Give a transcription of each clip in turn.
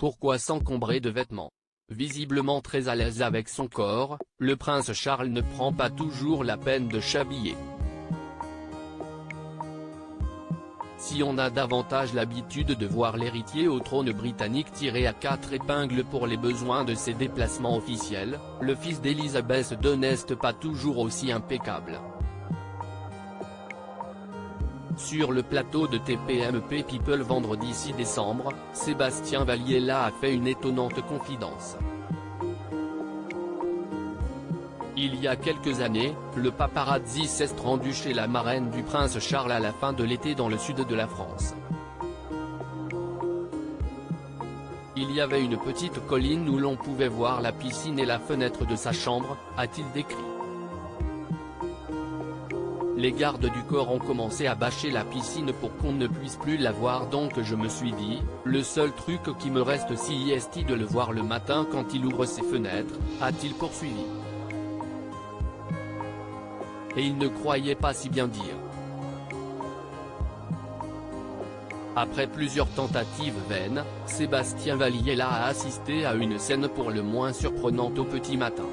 Pourquoi s'encombrer de vêtements? Visiblement très à l'aise avec son corps, le prince Charles ne prend pas toujours la peine de s'habiller. Si on a davantage l'habitude de voir l'héritier au trône britannique tiré à 4 épingles pour les besoins de ses déplacements officiels, le fils d'Élisabeth II n'est pas toujours aussi impeccable. Sur le plateau de TPMP People vendredi 6 décembre, Sébastien Valliella a fait une étonnante confidence. Il y a quelques années, le paparazzi s'est rendu chez la marraine du prince Charles à la fin de l'été dans le sud de la France. Il y avait une petite colline où l'on pouvait voir la piscine et la fenêtre de sa chambre, a-t-il décrit. Les gardes du corps ont commencé à bâcher la piscine pour qu'on ne puisse plus la voir, donc je me suis dit, le seul truc qui me reste si est de le voir le matin quand il ouvre ses fenêtres, a-t-il poursuivi. Et il ne croyait pas si bien dire. Après plusieurs tentatives vaines, Sébastien Valliella a assisté à une scène pour le moins surprenante au petit matin.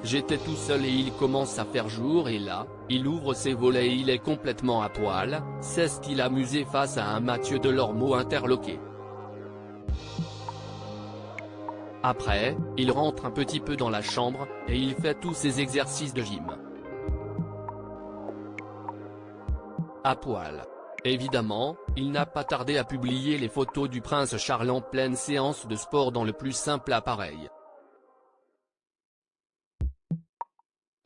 J'étais tout seul et il commence à faire jour et là, il ouvre ses volets et il est complètement à poil, s'est-il amusé face à un Mathieu Delormeau interloqué. Après, il rentre un petit peu dans la chambre, et il fait tous ses exercices de gym. À poil. Évidemment, il n'a pas tardé à publier les photos du prince Charles en pleine séance de sport dans le plus simple appareil.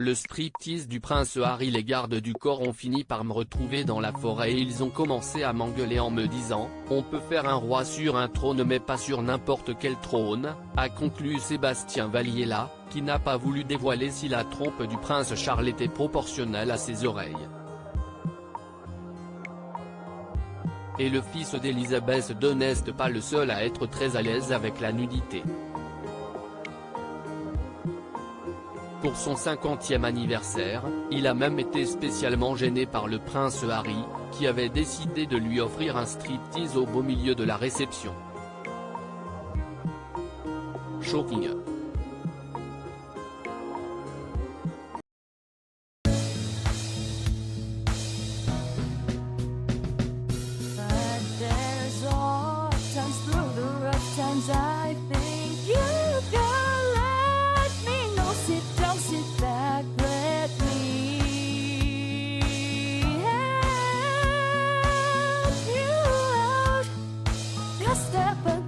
Le striptease du prince Harry. Les gardes du corps ont fini par me retrouver dans la forêt et ils ont commencé à m'engueuler en me disant « On peut faire un roi sur un trône mais pas sur n'importe quel trône », a conclu Sébastien Valliella, qui n'a pas voulu dévoiler si la trompe du prince Charles était proportionnelle à ses oreilles. Et le fils d'Élisabeth II n'est pas le seul à être très à l'aise avec la nudité. Pour son 50e anniversaire, il a même été spécialement gêné par le prince Harry, qui avait décidé de lui offrir un striptease au beau milieu de la réception. Shocking. Step